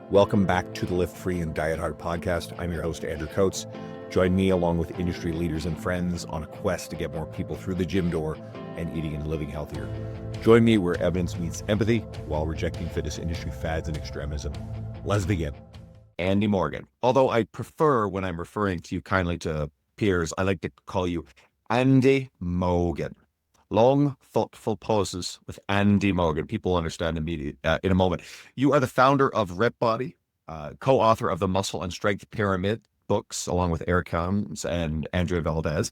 Welcome back to the Lift Free and Diet Hard podcast. I'm your host, Andrew Coates. Join me along with industry leaders and friends on a quest to get more people through the gym door and eating and living healthier. Join me where evidence meets empathy while rejecting fitness industry fads and extremism. Let's begin. Andy Morgan. Although I prefer, when I'm referring to you kindly to peers, I like to call you Andy Morgan. Long, thoughtful pauses with Andy Morgan. People understand immediately in a moment. You are the founder of Rep Body, co-author of the Muscle and Strength Pyramid books, along with Eric Helms and Andrea Valdez.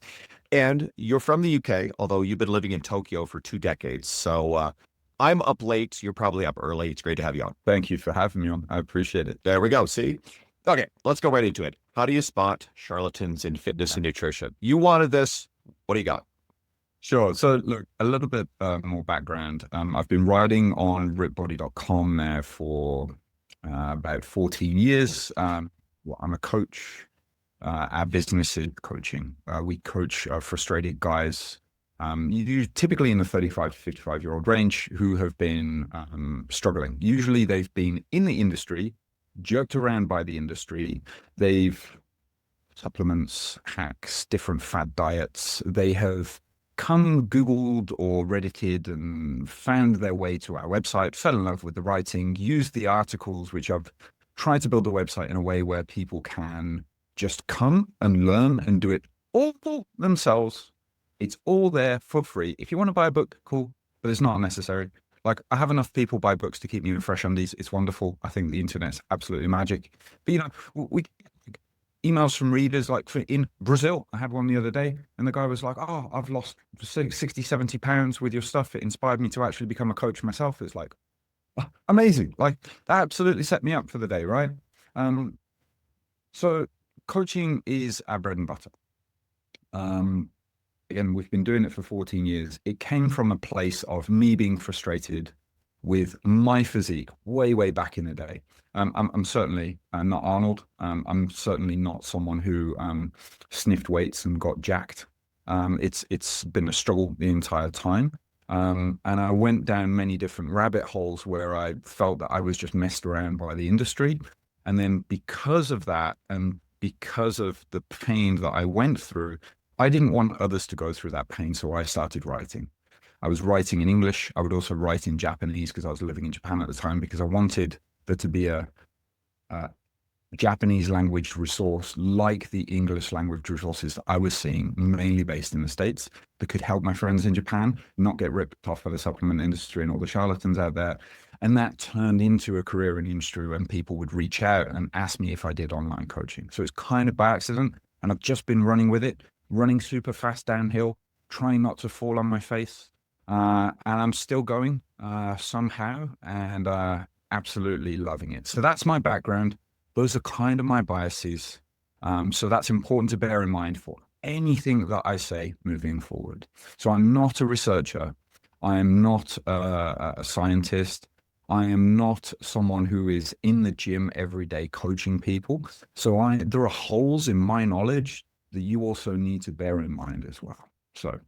And you're from the UK, although you've been living in Tokyo for 2 decades. So I'm up late. You're probably up early. It's great to have you on. Thank you for having me on. I appreciate it. There we go. See? Okay, let's go right into it. How do you spot charlatans in fitness and nutrition? You wanted this. What do you got? Sure. So look, a little bit more background. I've been writing on ripbody.com now for about 14 years. I'm a coach. Our business is coaching. We coach frustrated guys, typically in the 35 to 55-year-old range, who have been struggling. Usually they've been in the industry, jerked around by the industry. They've supplements, hacks, different fad diets. They have come Googled or Reddited and found their way to our website, fell in love with the writing, used the articles, which I've tried to build the website in a way where people can just come and learn and do it all themselves. It's all there for free. If you want to buy a book, cool, but it's not necessary. Like, I have enough people buy books to keep me in fresh undies. It's wonderful. I think the internet's absolutely magic. But, you know, we emails from readers, like in Brazil, I had one the other day, and the guy was like, oh, I've lost 60, 70 pounds with your stuff. It inspired me to actually become a coach myself. It's like, amazing. Like, that absolutely set me up for the day, right? So coaching is our bread and butter. Again, we've been doing it for 14 years. It came from a place of me being frustrated with my physique way back in the day. I'm certainly not Arnold. I'm certainly not someone who sniffed weights and got jacked. It's been a struggle the entire time. And I went down many different rabbit holes where I felt that I was just messed around by the industry. And then because of that, and because of the pain that I went through, I didn't want others to go through that pain. So I started writing. I was writing in English. I would also write in Japanese because I was living in Japan at the time, because I wanted there to be a Japanese language resource like the English language resources that I was seeing, mainly based in the States, that could help my friends in Japan not get ripped off by the supplement industry and all the charlatans out there. And that turned into a career in the industry when people would reach out and ask me if I did online coaching. So it's kind of by accident. And I've just been running with it, running super fast downhill, trying not to fall on my face. And I'm still going somehow, and absolutely loving it. So that's my background. Those are kind of my biases. So that's important to bear in mind for anything that I say moving forward. So I'm not a researcher. I am not a scientist. I am not someone who is in the gym every day coaching people. So there are holes in my knowledge that you also need to bear in mind as well. So.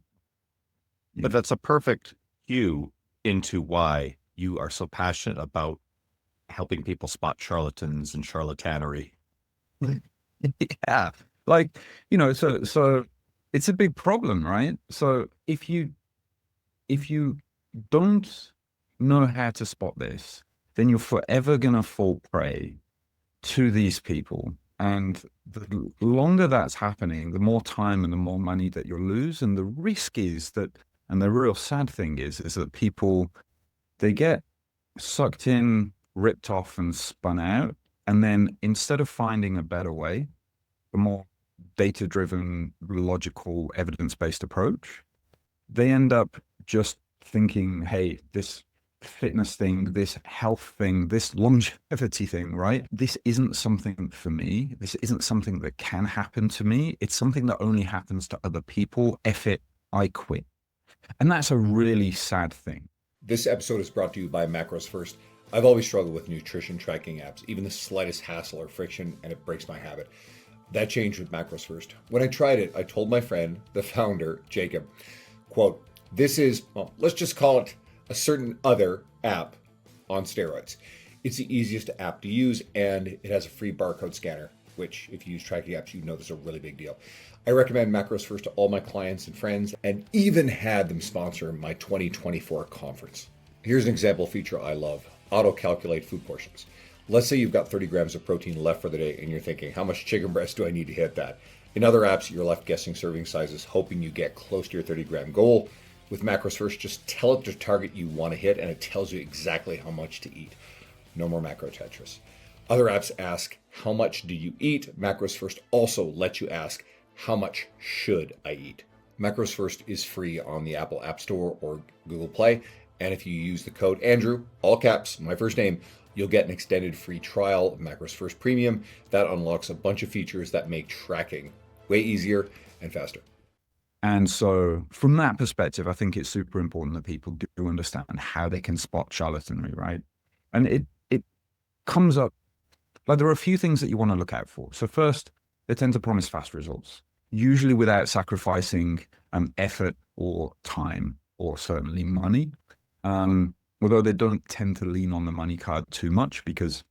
But that's a perfect cue into why you are so passionate about helping people spot charlatans and charlatanery. Yeah. Like, you know, so it's a big problem, right? So if you don't know how to spot this, then you're forever going to fall prey to these people. And the longer that's happening, the more time and the more money that you'll lose. And the risk is that, and the real sad thing is that people, they get sucked in, ripped off and spun out. And then instead of finding a better way, a more data-driven, logical, evidence-based approach, they end up just thinking, hey, this fitness thing, this health thing, this longevity thing, right? This isn't something for me. This isn't something that can happen to me. It's something that only happens to other people. F it, I quit. And that's a really sad thing. This episode is brought to you by Macros First. I've always struggled with nutrition tracking apps, even the slightest hassle or friction, and it breaks my habit. That changed with Macros First. When I tried it, I told my friend, the founder, Jacob, quote, this is, well, let's just call it a certain other app on steroids. It's the easiest app to use, and it has a free barcode scanner, which if you use tracking apps, you know this is a really big deal. I recommend Macros First to all my clients and friends, and even had them sponsor my 2024 conference. Here's an example feature I love: auto-calculate food portions. Let's say you've got 30 grams of protein left for the day, and you're thinking, how much chicken breast do I need to hit that? In other apps, you're left guessing serving sizes, hoping you get close to your 30-gram goal. With Macros First, just tell it the target you want to hit, and it tells you exactly how much to eat. No more macro Tetris. Other apps ask, how much do you eat? Macros First also lets you ask, how much should I eat? Macros First is free on the Apple App Store or Google Play. And if you use the code Andrew, all caps, my first name, you'll get an extended free trial of Macros First Premium. That unlocks a bunch of features that make tracking way easier and faster. And so from that perspective, I think it's super important that people do understand how they can spot charlatanry, right? And it comes up, like there are a few things that you want to look out for. So first, they tend to promise fast results, usually without sacrificing effort or time, or certainly money. Although they don't tend to lean on the money card too much, because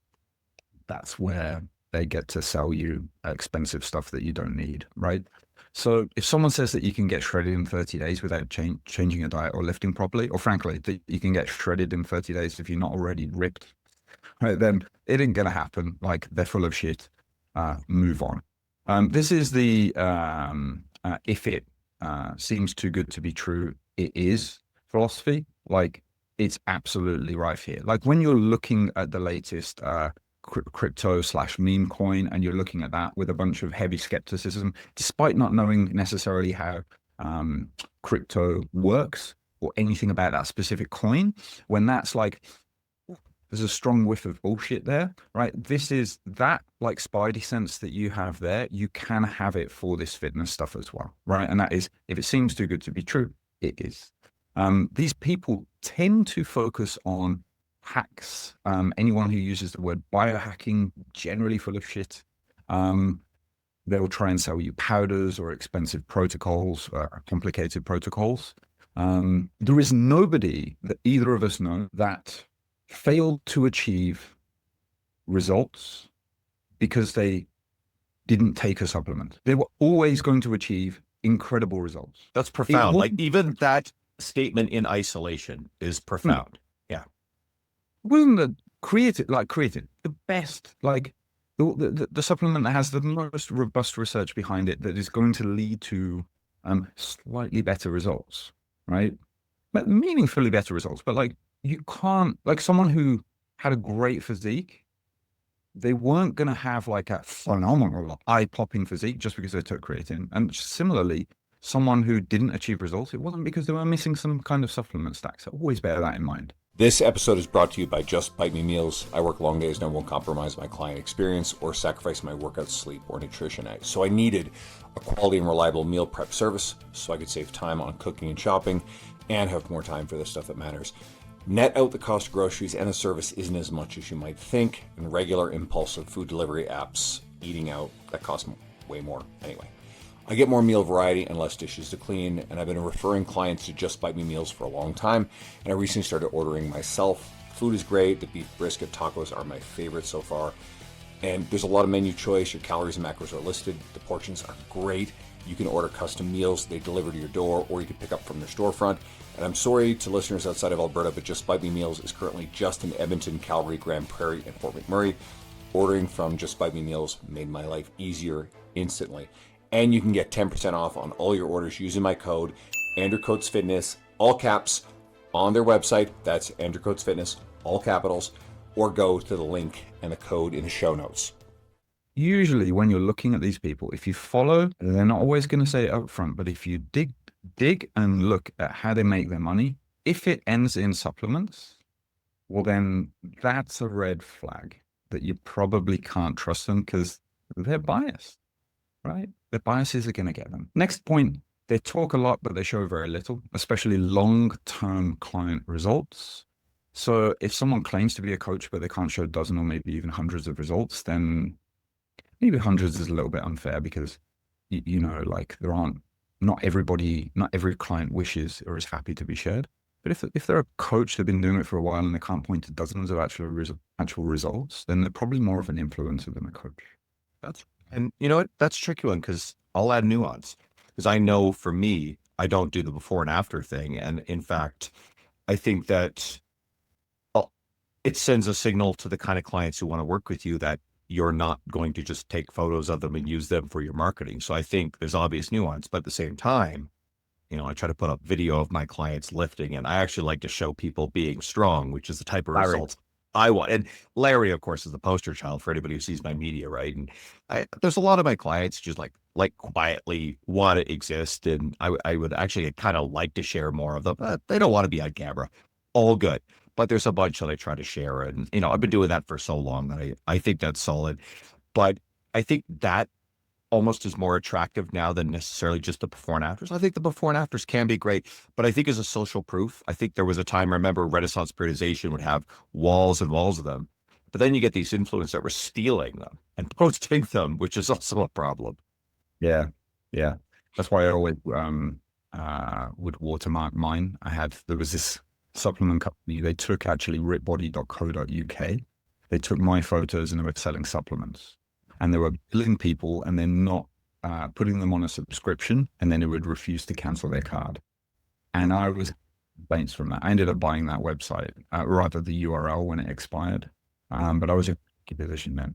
that's where they get to sell you expensive stuff that you don't need, right? So if someone says that you can get shredded in 30 days without changing your diet or lifting properly, or frankly, that you can get shredded in 30 days if you're not already ripped, right, then it ain't going to happen. Like, they're full of shit. Move on. This is the if it seems too good to be true, it is philosophy. Like, it's absolutely rife here. Like, when you're looking at the latest crypto/meme coin, and you're looking at that with a bunch of heavy skepticism, despite not knowing necessarily how crypto works or anything about that specific coin, when that's like, there's a strong whiff of bullshit there, right? This is that, like, spidey sense that you have there, you can have it for this fitness stuff as well, right? And that is, if it seems too good to be true, it is. These people tend to focus on hacks. Anyone who uses the word biohacking, generally full of shit. They'll try and sell you powders or expensive protocols, complicated protocols. There is nobody that either of us know that failed to achieve results because they didn't take a supplement. They were always going to achieve incredible results. That's profound. Like, even that statement in isolation is profound. Yeah. Wasn't the created the best, like the supplement that has the most robust research behind it, that is going to lead to slightly better results, right? But meaningfully better results. But like, you can't, like, someone who had a great physique, they weren't going to have like a phenomenal eye-popping physique just because they took creatine. And similarly, someone who didn't achieve results, it wasn't because they were missing some kind of supplement stack. So always bear that in mind. This episode is brought to you by Just Bite Me Meals. I work long days and I won't compromise my client experience or sacrifice my workout, sleep, or nutrition. So I needed a quality and reliable meal prep service so I could save time on cooking and shopping and have more time for the stuff that matters. Net out the cost of groceries, and the service isn't as much as you might think. And regular impulsive food delivery apps, eating out, that costs way more anyway. I get more meal variety and less dishes to clean, and I've been referring clients to Just Bite Me Meals for a long time, and I recently started ordering myself. Food is great. The beef brisket tacos are my favorite so far, and there's a lot of menu choice. Your calories and macros are listed. The portions are great. You can order custom meals. They deliver to your door, or you can pick up from their storefront. And I'm sorry to listeners outside of Alberta, but Just Bite Me Meals is currently just in Edmonton, Calgary, Grand Prairie, and Fort McMurray. Ordering from Just Bite Me Meals made my life easier instantly. And you can get 10% off on all your orders using my code, Andrew Coates Fitness, all caps, on their website. That's Andrew Coates Fitness, all capitals, or go to the link and the code in the show notes. Usually when you're looking at these people, if you follow, they're not always going to say it up front, but if you dig and look at how they make their money, if it ends in supplements, well, then that's a red flag that you probably can't trust them, because they're biased, right? Their biases are going to get them. Next point, they talk a lot, but they show very little, especially long-term client results. So if someone claims to be a coach, but they can't show a dozen or maybe even hundreds of results, then maybe hundreds is a little bit unfair, because, you know, like, not every client wishes or is happy to be shared. But if they're a coach, they've been doing it for a while and they can't point to dozens of actual results, then they're probably more of an influencer than a coach. And you know what? That's a tricky one because I'll add nuance. Because I know for me, I don't do the before and after thing. And in fact, I think that it sends a signal to the kind of clients who want to work with you that you're not going to just take photos of them and use them for your marketing. So I think there's obvious nuance, but at the same time, I try to put up video of my clients lifting, and I actually like to show people being strong, which is the type of results I want. And Larry, of course, is the poster child for anybody who sees my media, right? And there's a lot of my clients just like quietly want to exist, and I would actually kind of like to share more of them. They don't want to be on camera. All good. But there's a bunch that I try to share. And, I've been doing that for so long that I think that's solid. But I think that almost is more attractive now than necessarily just the before and afters. I think the before and afters can be great, but I think as a social proof, I think there was a time, I remember Renaissance periodization would have walls and walls of them, but then you get these influencers that were stealing them and posting them, which is also a problem. Yeah. Yeah. That's why I always would watermark mine. There was this supplement company. They took actually ripbody.co.uk. They took my photos and they were selling supplements. And they were billing people and then not putting them on a subscription, and then it would refuse to cancel their card. And I was complaints from that. I ended up buying that website, rather the URL when it expired. But I was in a position then.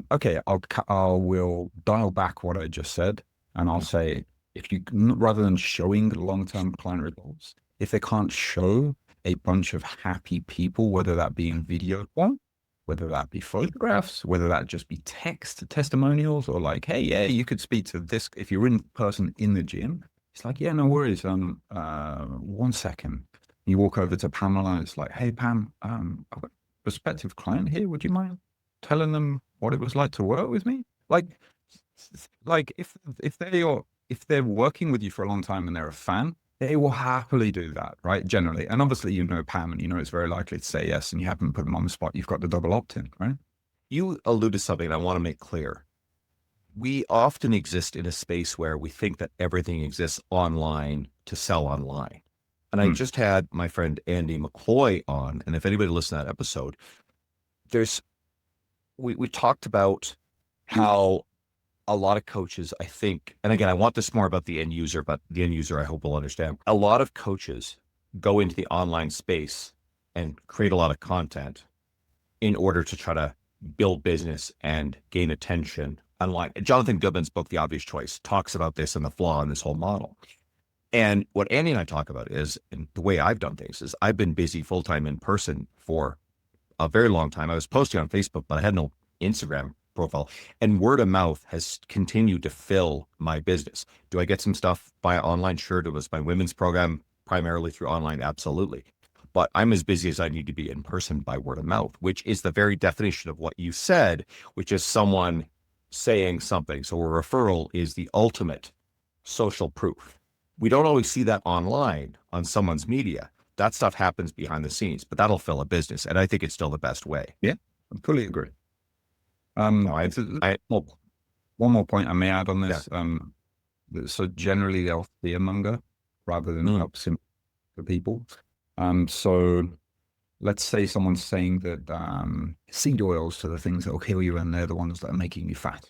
Okay, will dial back what I just said, and I'll say, if you, rather than showing long-term client results, if they can't show a bunch of happy people, whether that be in video form, whether that be photographs, whether that just be text testimonials, or like, hey, yeah, you could speak to this if you're in person in the gym. It's like, yeah, no worries. 1 second. You walk over to Pamela. It's like, hey, Pam, I've got a prospective client here. Would you mind telling them what it was like to work with me? Like if they're working with you for a long time and they're a fan, they will happily do that, right? Generally. And obviously, Pam, and it's very likely to say yes, and you haven't put them on the spot. You've got the double opt-in, right? You allude to something I want to make clear. We often exist in a space where we think that everything exists online to sell online. And I just had my friend Andy McCloy on, and if anybody listened to that episode, we talked about how a lot of coaches, I think, and again, I want this more about the end user, but the end user, I hope will understand. A lot of coaches go into the online space and create a lot of content in order to try to build business and gain attention online. Jonathan Goodman's book, The Obvious Choice, talks about this and the flaw in this whole model. And what Andy and I talk about is, and the way I've done things is, I've been busy full-time in person for a very long time. I was posting on Facebook, but I had no Instagram profile, and word of mouth has continued to fill my business. Do I get some stuff via online? Sure. It was my women's program primarily through online. Absolutely. But I'm as busy as I need to be in person by word of mouth, which is the very definition of what you said, which is someone saying something. So a referral is the ultimate social proof. We don't always see that online on someone's media. That stuff happens behind the scenes, but that'll fill a business. And I think it's still the best way. Yeah, I fully agree. One more point I may add on this. Yeah. So generally they'll fearmonger rather than help simplify for people. So let's say someone's saying that seed oils are the things that will kill you, and they're the ones that are making you fat.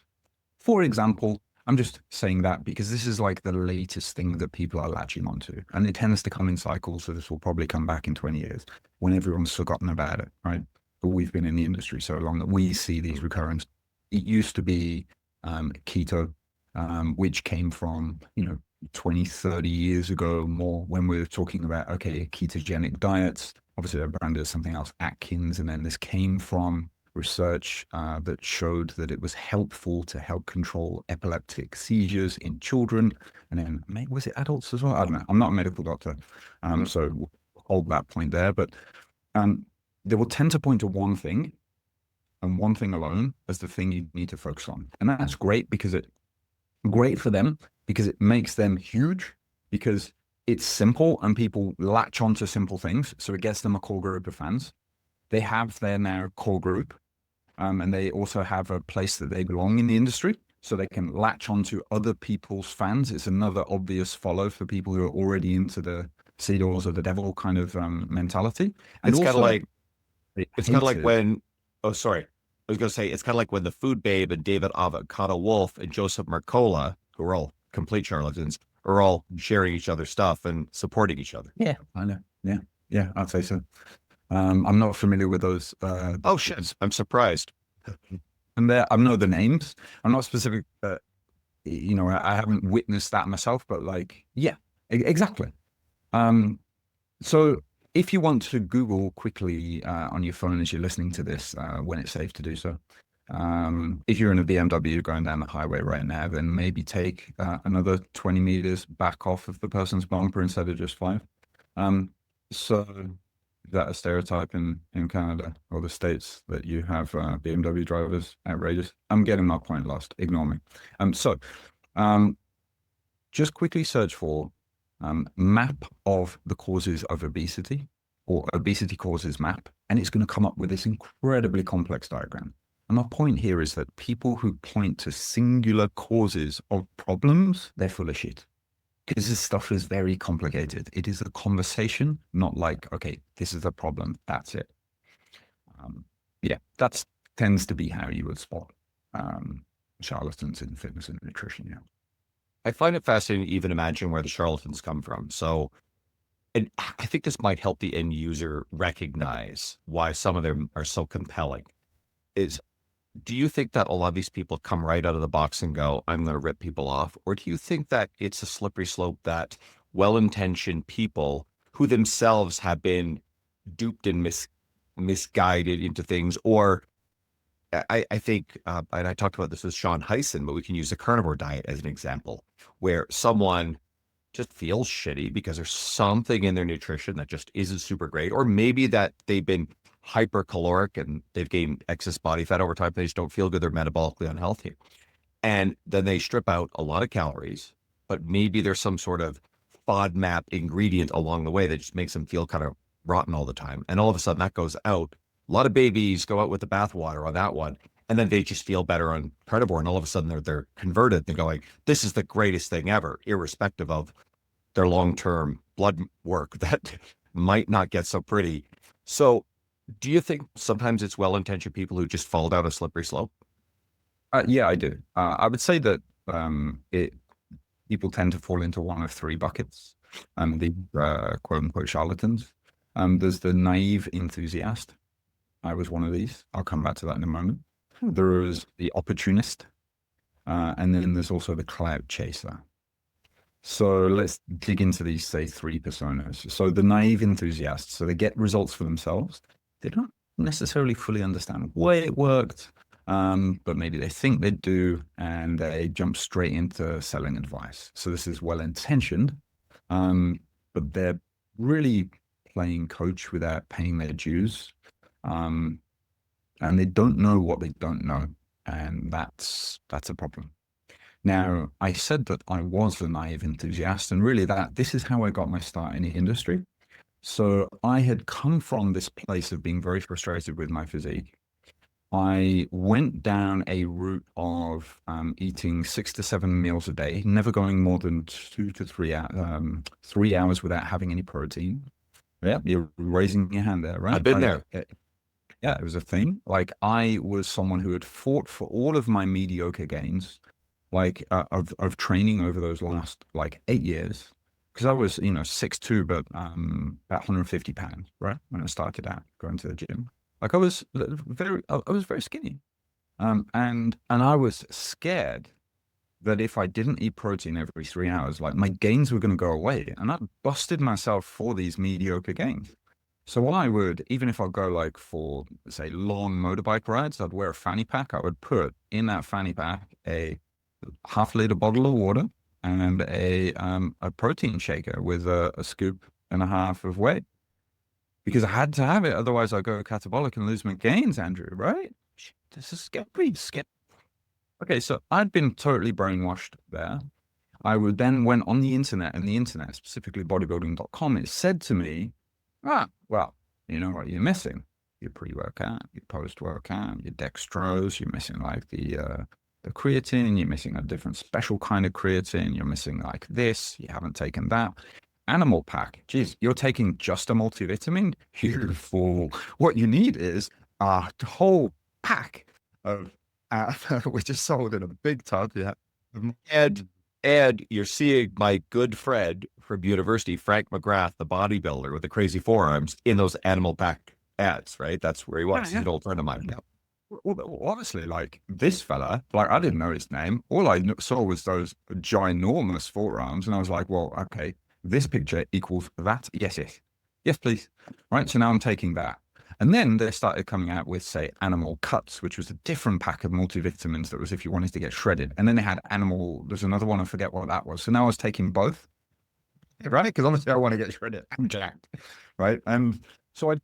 For example, I'm just saying that because this is like the latest thing that people are latching onto, and it tends to come in cycles. So this will probably come back in 20 years when everyone's forgotten about it, right? But we've been in the industry so long that we see these recurrence. It used to be keto, which came from, 20, 30 years ago more, when we were talking about, okay, ketogenic diets. Obviously, their brand is something else, Atkins. And then this came from research that showed that it was helpful to help control epileptic seizures in children. And then, was it adults as well? I don't know. I'm not a medical doctor, so we'll hold that point there. But they will tend to point to one thing, and one thing alone, as the thing you need to focus on. And that's great great for them because it makes them huge, because it's simple and people latch onto simple things. So it gets them a core group of fans. They have their now core group, and they also have a place that they belong in the industry. So they can latch onto other people's fans. It's another obvious follow for people who are already into the seed oils are the devil kind of mentality. And It's kind of also, like they it's kind of like hated- when oh sorry. I was gonna say it's kind of like when the Food Babe and David Avocado Wolf and Joseph Mercola, who are all complete charlatans, are all sharing each other's stuff and supporting each other. Yeah, I know. Yeah, I'd say so. I'm not familiar with those. Oh shit! I'm surprised. And there, I know the names. I'm not specific. I haven't witnessed that myself, but like, yeah, exactly. So if you want to Google quickly on your phone as you're listening to this, when it's safe to do so, if you're in a BMW going down the highway right now, then maybe take another 20 meters back off of the person's bumper instead of just 5. So is that a stereotype in Canada or the States that you have BMW drivers outrageous? I'm getting my point lost. Ignore me. Just quickly search for map of the causes of obesity or obesity causes map, and it's going to come up with this incredibly complex diagram. And my point here is that people who point to singular causes of problems, they're full of shit. Because this stuff is very complicated. It is a conversation, not like, okay, this is a problem, that's it. That tends to be how you would spot charlatans in fitness and nutrition. Yeah. I find it fascinating to even imagine where the charlatans come from. So, and I think this might help the end user recognize why some of them are so compelling. Do you think that a lot of these people come right out of the box and go, I'm going to rip people off? Or do you think that it's a slippery slope that well-intentioned people who themselves have been duped and misguided into things? Or I think, and I talked about this with Sean Hyson, but we can use the carnivore diet as an example, where someone just feels shitty because there's something in their nutrition that just isn't super great. Or maybe that they've been hypercaloric and they've gained excess body fat over time. They just don't feel good. They're metabolically unhealthy. And then they strip out a lot of calories, but maybe there's some sort of FODMAP ingredient along the way that just makes them feel kind of rotten all the time. And all of a sudden that goes out. A lot of babies go out with the bathwater on that one. And then they just feel better on carnivore. And all of a sudden they're converted. They're going, this is the greatest thing ever, irrespective of their long-term blood work that might not get so pretty. So do you think sometimes it's well-intentioned people who just fall down a slippery slope? Yeah, I do. I would say that people tend to fall into one of 3 buckets. The quote-unquote charlatans. There's the naive enthusiast. I was one of these. I'll come back to that in a moment. There is the opportunist. And then there's also the clout chaser. So let's dig into these, say, 3 personas. So the naive enthusiasts, so they get results for themselves. They don't necessarily fully understand why it worked, but maybe they think they do, and they jump straight into selling advice. So this is well-intentioned, but they're really playing coach without paying their dues. And they don't know what they don't know, and that's a problem. Now, I said that I was a naive enthusiast, and really this is how I got my start in the industry. So I had come from this place of being very frustrated with my physique. I went down a route of eating 6 to 7 meals a day, never going more than 2 to 3 hours without having any protein. Yeah, you're raising your hand there, right? I've been there. Yeah, it was a thing. Like, I was someone who had fought for all of my mediocre gains, like of training over those last 8 years. Because I was, 6'2", but about 150 pounds, right? When I started out going to the gym. Like, I was very skinny. And I was scared that if I didn't eat protein every 3 hours, like, my gains were going to go away. And I busted myself for these mediocre gains. So I would, even if I go for, say, long motorbike rides, I'd wear a fanny pack. I would put in that fanny pack a half-liter bottle of water and a protein shaker with a scoop and a half of whey, because I had to have it. Otherwise, I'd go catabolic and lose my gains, Andrew, right? This is scary. Okay, so I'd been totally brainwashed there. I would then went on the internet, and the internet, specifically bodybuilding.com, it said to me, well, you know what you're missing? Your pre-workout, your post-workout, your dextrose, you're missing the creatine, you're missing a different special kind of creatine, you're missing this, you haven't taken that. animal pack. Geez, you're taking just a multivitamin? You fool. What you need is a whole pack of, which is sold in a big tub. Yeah. And you're seeing my good friend from university, Frank McGrath, the bodybuilder with the crazy forearms, in those animal pack ads, right? That's where he was. Yeah, He's yeah. an old friend of mine. Yeah. Well, honestly, like this fella, like I didn't know his name. All I saw was those ginormous forearms, and I was like, "Well, okay, this picture equals that. Yes, yes, yes, please." Right. So now I'm taking that, and then they started coming out with, say, animal cuts, which was a different pack of multivitamins that was if you wanted to get shredded, and then they had animal. There's another one, I forget what that was. So now I was taking both, right? Because honestly, I want to get shredded. I'm jacked, right? And so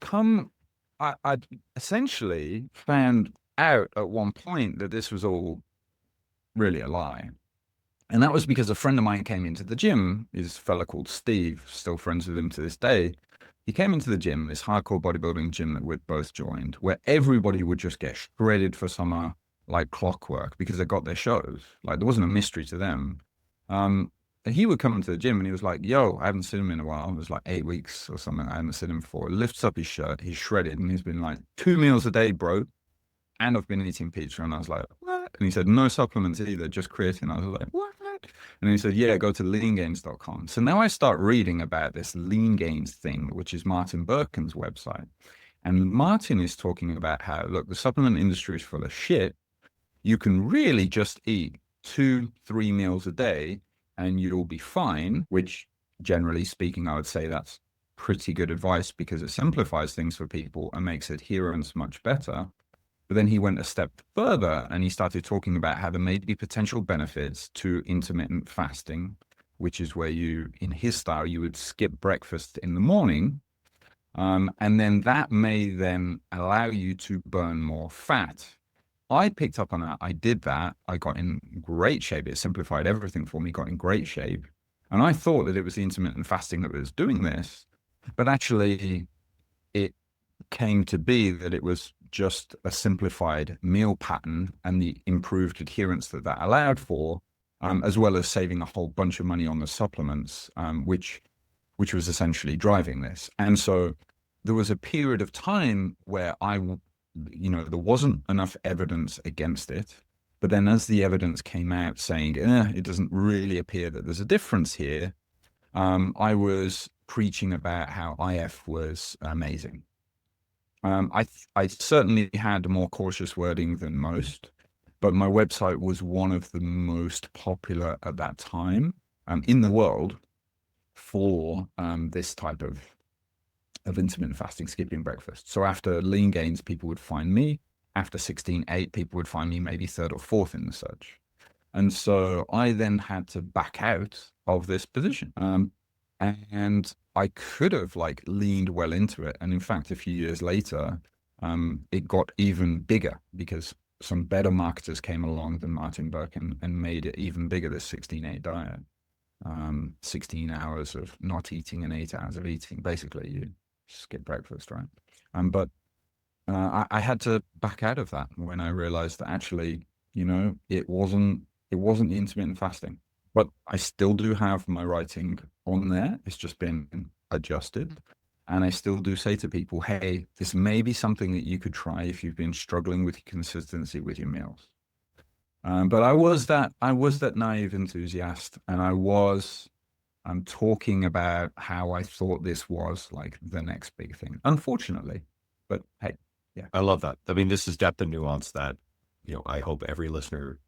I'd essentially found out at one point that this was all really a lie. And that was because a friend of mine came into the gym, is a fella called Steve, still friends with him to this day. He came into the gym, this hardcore bodybuilding gym that we'd both joined, where everybody would just get shredded for summer like clockwork because they got their shows. Like there wasn't a mystery to them. And he would come into the gym and he was like, yo, I haven't seen him in a while. It was like 8 weeks or something. I haven't seen him before. Lifts up his shirt. He's shredded. And he's been like, 2 meals a day, bro. And I've been eating pizza. And I was like, what? And he said, no supplements either, just creatine. I was like, what? And he said, yeah, go to leangains.com. So now I start reading about this Lean Gains thing, which is Martin Birkin's website. And Martin is talking about how, look, the supplement industry is full of shit. You can really just eat 2-3 meals a day and you'll be fine, which generally speaking, I would say that's pretty good advice because it simplifies things for people and makes adherence much better. But then he went a step further and he started talking about how there may be potential benefits to intermittent fasting, which is where you, in his style, you would skip breakfast in the morning. And then that may then allow you to burn more fat. I picked up on that. I did that. I got in great shape. It simplified everything for me, got in great shape. And I thought that it was the intermittent fasting that was doing this, but actually it came to be that it was just a simplified meal pattern and the improved adherence that that allowed for, as well as saving a whole bunch of money on the supplements, which was essentially driving this. And so there was a period of time where there wasn't enough evidence against it. But then as the evidence came out saying, it doesn't really appear that there's a difference here, I was preaching about how IF was amazing. I certainly had more cautious wording than most, but my website was one of the most popular at that time in the world for this type of intermittent fasting, skipping breakfast. So after Lean Gains, people would find me. After 16.8, people would find me maybe third or fourth in the search. And so I then had to back out of this position. And I could have leaned well into it. And in fact, a few years later, it got even bigger because some better marketers came along than Martin Birkin and made it even bigger, this 16.8 diet. 16 hours of not eating and 8 hours of eating. Basically, you skip breakfast, right? But I had to back out of that when I realized that actually, it wasn't intermittent fasting. But I still do have my writing on there. It's just been adjusted. And I still do say to people, hey, this may be something that you could try if you've been struggling with consistency with your meals. But I was that naive enthusiast, and I'm talking about how I thought this was the next big thing, unfortunately. But hey, yeah. I love that. I mean, this is depth and nuance that, I hope every listener,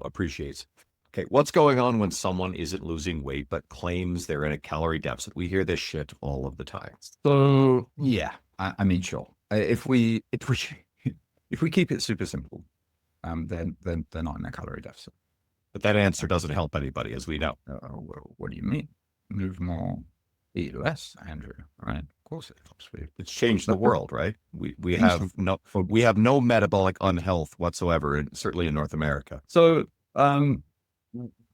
appreciates. Okay, what's going on when someone isn't losing weight but claims they're in a calorie deficit? We hear this shit all of the time. So yeah, I mean, sure. If we keep it super simple, then they're not in a calorie deficit. But that answer doesn't help anybody, as we know. Well, what do you mean? Move more, eat less, Andrew. Right? Of course, it helps. It's changed the world, right? We have no metabolic unhealth whatsoever, and certainly in North America. So,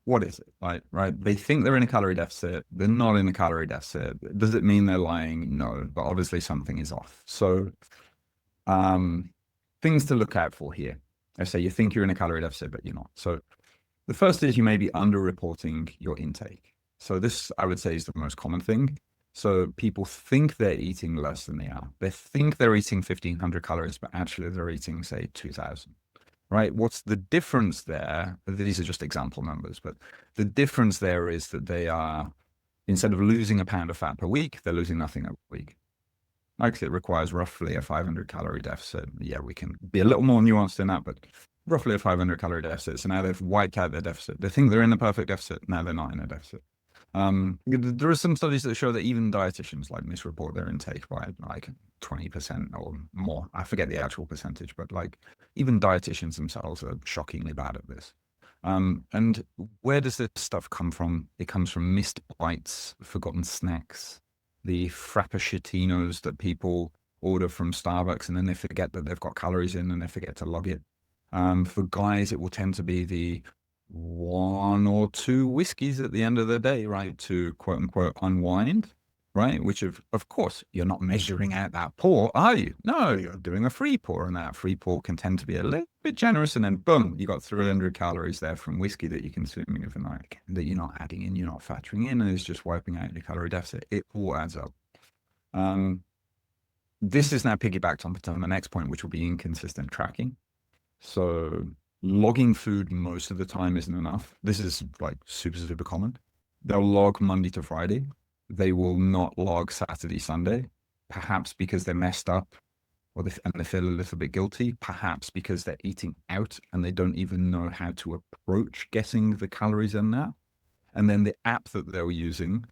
what is it? Right? They think they're in a calorie deficit. They're not in a calorie deficit. Does it mean they're lying? No, but obviously something is off. So, things to look out for here. I say you think you're in a calorie deficit, but you're not. So, the first is you may be underreporting your intake. So this, I would say, is the most common thing. So people think they're eating less than they are. They think they're eating 1,500 calories, but actually they're eating, say, 2,000. Right? What's the difference there? These are just example numbers, but the difference there is that they are, instead of losing a pound of fat per week, they're losing nothing a week. Actually, it requires roughly a 500 calorie deficit. Yeah, we can be a little more nuanced than that, but roughly a 500 calorie deficit. So now they've wiped out their deficit. They think they're in the perfect deficit. Now they're not in a deficit. There are some studies that show that even dietitians like misreport their intake by like 20% or more. I forget the actual percentage, but like even dietitians themselves are shockingly bad at this. And where does this stuff come from? It comes from missed bites, forgotten snacks, the frappuccinos that people order from Starbucks, and then they forget that they've got calories in and they forget to log it. For guys, it will tend to be the 1 or 2 whiskeys at the end of the day, right? To quote unquote unwind, right? Which of course, you're not measuring out that pour, are you? No, you're doing a free pour, and that free pour can tend to be a little bit generous, and then boom, you got 300 calories there from whiskey that you're consuming overnight that you're not adding in, you're not factoring in, and it's just wiping out your calorie deficit. It all adds up. This is now piggybacked onto the next point, which will be inconsistent tracking. So logging food most of the time isn't enough. This is like super, super common. They'll log Monday to Friday. They will not log Saturday, Sunday, perhaps because they're messed up and they feel a little bit guilty, perhaps because they're eating out and they don't even know how to approach getting the calories in there. And then the app that they're using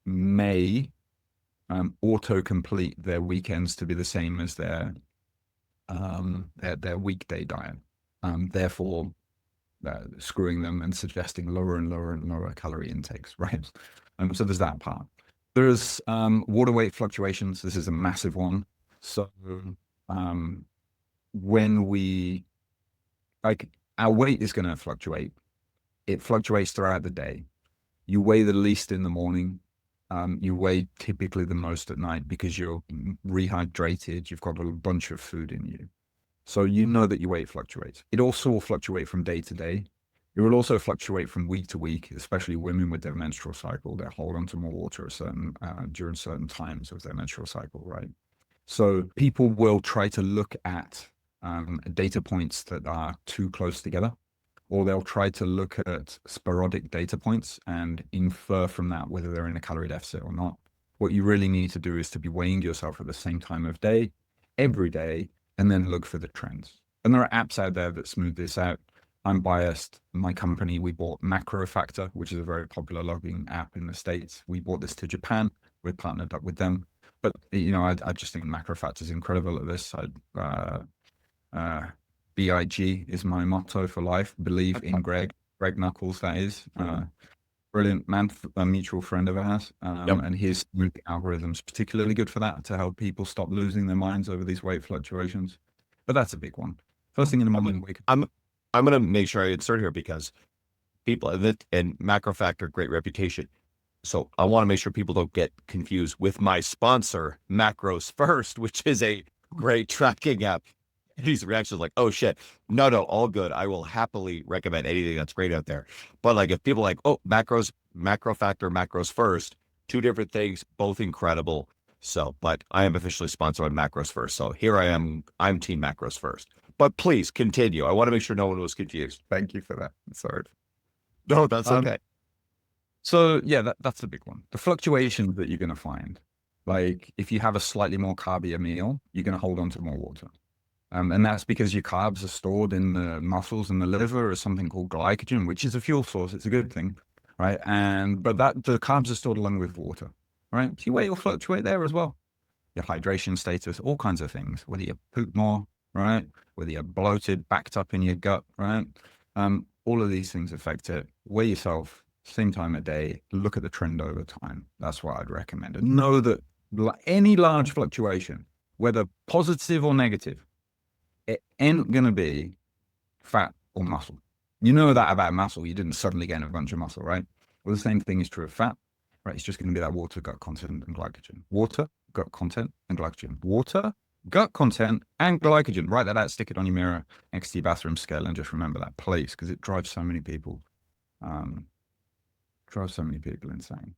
may auto-complete their weekends to be the same as their weekday diet, therefore screwing them and suggesting lower and lower and lower calorie intakes, right? So there's that part. There's water weight fluctuations. This is a massive one. So when we, like, our weight is going to fluctuate. It fluctuates throughout the day. You weigh the least in the morning. You weigh typically the most at night because you're rehydrated. You've got a bunch of food in you. So you know that your weight fluctuates. It also will fluctuate from day to day. It will also fluctuate from week to week, especially women with their menstrual cycle. They hold on to more water during certain times of their menstrual cycle, right? So people will try to look at data points that are too close together, or they'll try to look at sporadic data points and infer from that whether they're in a calorie deficit or not. What you really need to do is to be weighing yourself at the same time of day, every day, and then look for the trends. And there are apps out there that smooth this out. I'm biased. My company, we bought Macro Factor, which is a very popular logging app in the States. We bought this to Japan. We're partnered up with them. But, you know, I just think Macro Factor is incredible at this. BIG is my motto for life. Believe in Greg Knuckles, that is. Brilliant man, a mutual friend of ours. And his algorithms particularly good for that, to help people stop losing their minds over these weight fluctuations. But that's a big one. First thing in the morning, wake up. I'm going to make sure I insert here because people and Macro Factor, great reputation. So I want to make sure people don't get confused with my sponsor, Macros First, which is a great tracking app. These reactions like, oh shit, no, all good. I will happily recommend anything that's great out there. But like if people like, oh, macros, Macro Factor, Macros First, 2 different things, both incredible. So, but I am officially sponsored by Macros First. So here I am, I'm team Macros First. But please continue. I want to make sure no one was confused. Thank you for that. Sorry. No, that's okay. So yeah, that's the big one. The fluctuations that you're going to find, like if you have a slightly more carbier meal, you're going to hold on to more water. And that's because your carbs are stored in the muscles and the liver as something called glycogen, which is a fuel source. It's a good thing, right? But the carbs are stored along with water, right? So your weight will fluctuate there as well. Your hydration status, all kinds of things, whether you poop more, right? Whether you're bloated, backed up in your gut, right? All of these things affect it. Weigh yourself, same time of day, look at the trend over time. That's what I'd recommend. And know that any large fluctuation, whether positive or negative, it ain't going to be fat or muscle. You know that about muscle. You didn't suddenly gain a bunch of muscle, right? Well, the same thing is true of fat, right? It's just going to be that water, gut content, and glycogen. Water, gut content, and glycogen. Water, gut content, and glycogen. Write that out, stick it on your mirror next to your bathroom scale, and just remember that, please, because it drives so many people Drives so many people insane.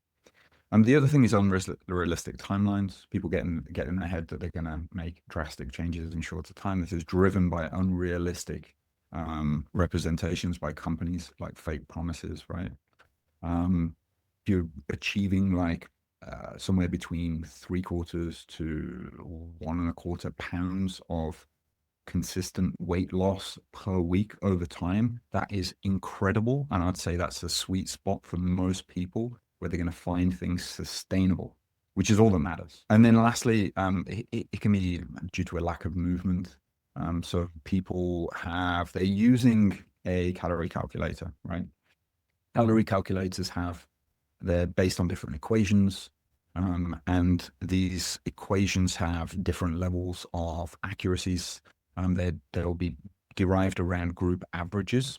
And the other thing is unrealistic timelines. People get in their head that they're going to make drastic changes in shorter time. This is driven by unrealistic representations by companies, like fake promises, right? If you're achieving like somewhere between 3/4 to 1.25 pounds of consistent weight loss per week over time, that is incredible. And I'd say that's a sweet spot for most people, where they're going to find things sustainable, which is all that matters. And then lastly, it can be due to a lack of movement. So people they're using a calorie calculator, right? Calorie calculators they're based on different equations. And these equations have different levels of accuracies. They'll be derived around group averages.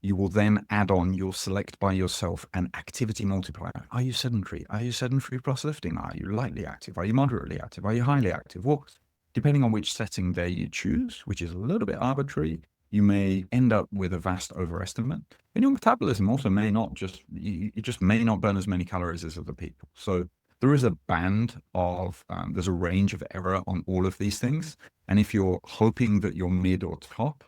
You will then you'll select by yourself an activity multiplier. Are you sedentary? Are you sedentary plus lifting? Are you lightly active? Are you moderately active? Are you highly active? Well, depending on which setting there you choose, which is a little bit arbitrary, you may end up with a vast overestimate. And your metabolism also may not you just may not burn as many calories as other people. So there is a band of, there's a range of error on all of these things. And if you're hoping that you're mid or top,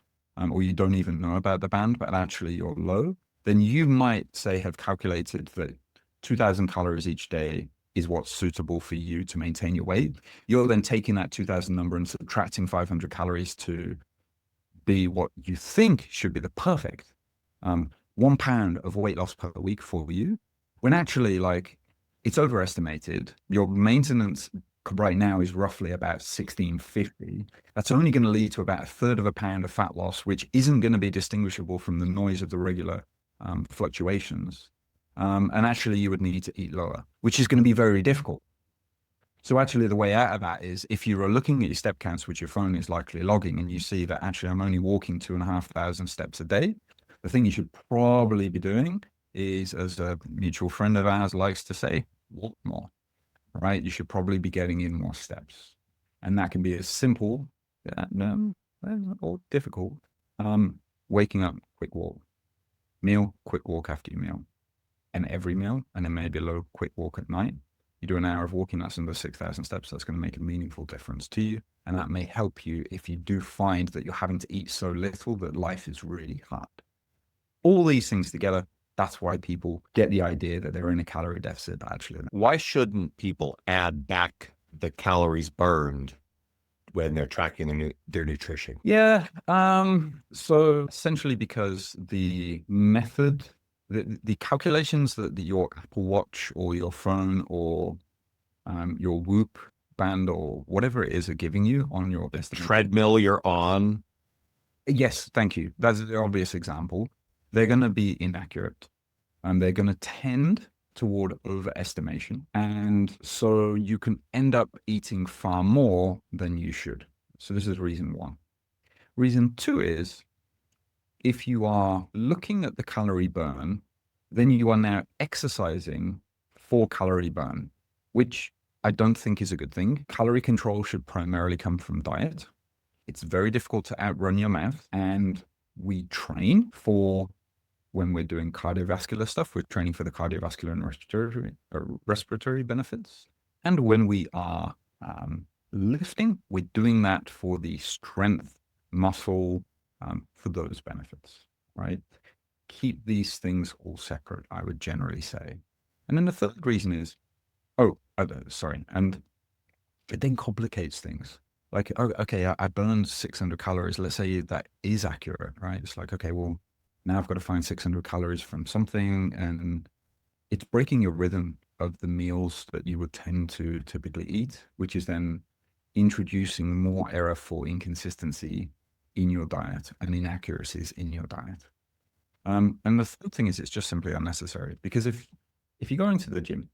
or you don't even know about the band, but actually you're low, then you might have calculated that 2,000 calories each day is what's suitable for you to maintain your weight. You're then taking that 2,000 number and subtracting 500 calories to be what you think should be the perfect 1 pound of weight loss per week for you, when actually it's overestimated. Your maintenance right now is roughly about 1650. That's only going to lead to about 1/3 of a pound of fat loss, which isn't going to be distinguishable from the noise of the regular fluctuations. And actually you would need to eat lower, which is going to be very difficult. So actually the way out of that is, if you are looking at your step counts, which your phone is likely logging, and you see that actually I'm only walking 2,500 steps a day, the thing you should probably be doing is, as a mutual friend of ours likes to say, walk more, right? You should probably be getting in more steps. And that can be as simple or difficult. Waking up, quick walk. Meal, quick walk after your meal. And every meal, and then maybe a low quick walk at night. You do an hour of walking, that's under 6,000 steps. That's going to make a meaningful difference to you. And that may help you if you do find that you're having to eat so little that life is really hard. All these things together, that's why people get the idea that they're in a calorie deficit, but actually. Why shouldn't people add back the calories burned when they're tracking their nutrition? Yeah. So essentially because the method, the calculations that your Apple Watch or your phone or your Whoop band or whatever it is are giving you on your treadmill you're on. Yes, thank you. That's the obvious example. They're going to be inaccurate, and they're going to tend toward overestimation. And so you can end up eating far more than you should. So this is reason one. Reason two is, if you are looking at the calorie burn, then you are now exercising for calorie burn, which I don't think is a good thing. Calorie control should primarily come from diet. It's very difficult to outrun your mouth, and we train for, when we're doing cardiovascular stuff, we're training for the cardiovascular and respiratory benefits. And when we are lifting, we're doing that for the strength, muscle, for those benefits, right? Keep these things all separate, I would generally say. And then the third reason is, and it then complicates things. Like, okay, I burned 600 calories. Let's say that is accurate, right? It's like, okay, well, now I've got to find 600 calories from something, and it's breaking your rhythm of the meals that you would tend to typically eat, which is then introducing more error for inconsistency in your diet and inaccuracies in your diet. And the third thing is, it's just simply unnecessary, because if you go into the gym,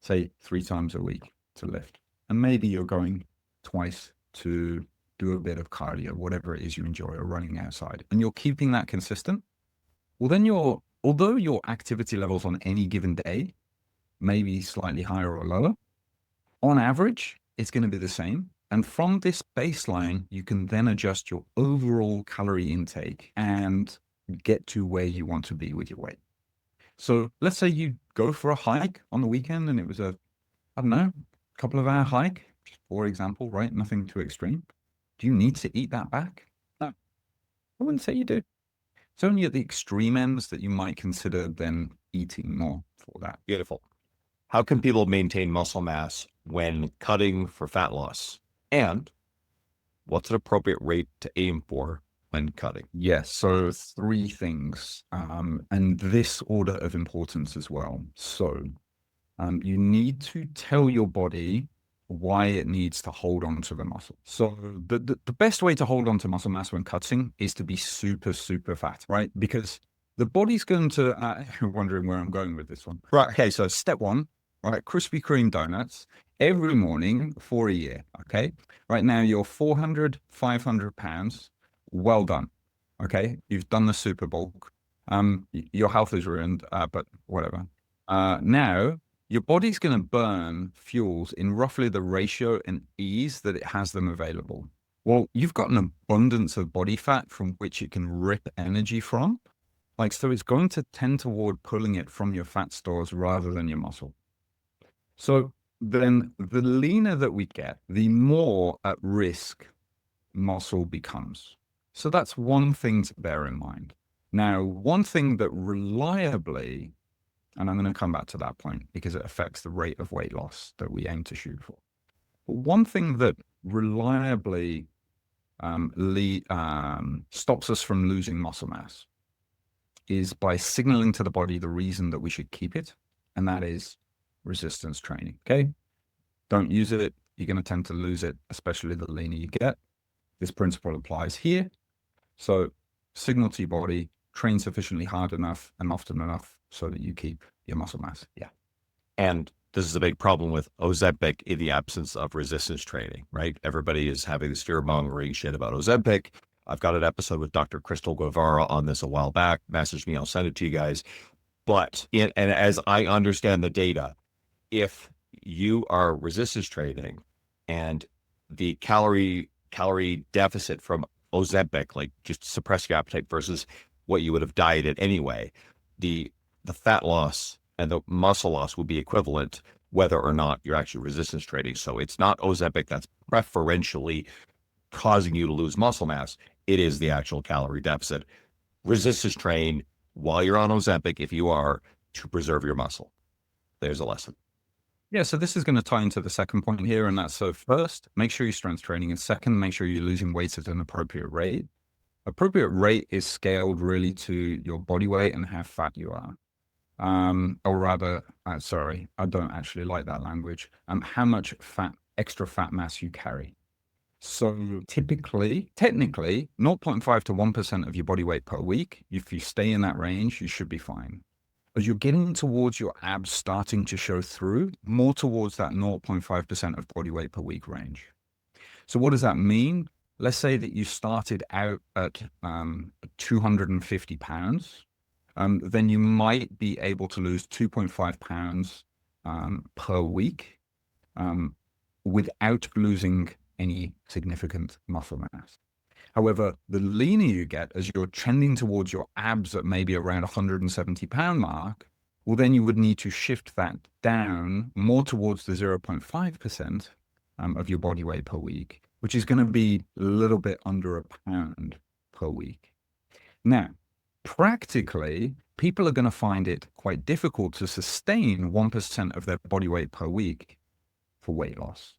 say 3 times a week to lift, and maybe you're going twice to do a bit of cardio, whatever it is you enjoy, or running outside, and you're keeping that consistent, well, then although your activity levels on any given day may be slightly higher or lower, on average, it's going to be the same. And from this baseline, you can then adjust your overall calorie intake and get to where you want to be with your weight. So let's say you go for a hike on the weekend and it was a, I don't know, couple of hour hike, for example, right? Nothing too extreme. Do you need to eat that back? No, I wouldn't say you do. It's only at the extreme ends that you might consider then eating more for that. Beautiful. How can people maintain muscle mass when cutting for fat loss? And what's an appropriate rate to aim for when cutting? Yes, so three things, and this order of importance as well. So you need to tell your body why it needs to hold on to the muscle. So the best way to hold on to muscle mass when cutting is to be super, super fat, right? Because the body's going to, you're wondering where I'm going with this one. Right, okay, so step one, right, Krispy Kreme donuts every morning for a year, okay? Right now you're 400, 500 pounds, well done, okay? You've done the super bulk. Your health is ruined, but whatever. Now, your body's going to burn fuels in roughly the ratio and ease that it has them available. Well, you've got an abundance of body fat from which it can rip energy from. Like, so it's going to tend toward pulling it from your fat stores rather than your muscle. So then the leaner that we get, the more at risk muscle becomes. So that's one thing to bear in mind. Now, one thing that reliably, and I'm going to come back to that point because it affects the rate of weight loss that we aim to shoot for. But one thing that reliably stops us from losing muscle mass is by signaling to the body the reason that we should keep it, and that is resistance training, okay? Don't use it, you're going to tend to lose it, especially the leaner you get. This principle applies here. So signal to your body, train sufficiently hard enough and often enough so that you keep your muscle mass. Yeah. And this is a big problem with Ozempic in the absence of resistance training, right? Everybody is having this fear-mongering shit about Ozempic. I've got an episode with Dr. Crystal Guevara on this a while back. Message me, I'll send it to you guys. But and as I understand the data, if you are resistance training and the calorie deficit from Ozempic, like just suppress your appetite versus what you would have dieted anyway, the fat loss and the muscle loss will be equivalent whether or not you're actually resistance training. So it's not Ozempic that's preferentially causing you to lose muscle mass. It is the actual calorie deficit. Resistance train while you're on Ozempic, if you are, to preserve your muscle. There's a lesson. Yeah, so this is going to tie into the second point here, and that's so first, make sure you're strength training, and second, make sure you're losing weight at an appropriate rate. Appropriate rate is scaled really to your body weight and how fat you are. Or rather, sorry, I don't actually like that language. How much extra fat mass you carry. So technically, 0.5 to 1% of your body weight per week, if you stay in that range, you should be fine. As you're getting towards your abs starting to show through, more towards that 0.5% of body weight per week range. So what does that mean? Let's say that you started out at 250 pounds. Then you might be able to lose 2.5 pounds per week without losing any significant muscle mass. However, the leaner you get as you're trending towards your abs at maybe around 170 pound mark, well, then you would need to shift that down more towards the 0.5% of your body weight per week, which is going to be a little bit under a pound per week. Now, practically, people are going to find it quite difficult to sustain 1% of their body weight per week for weight loss.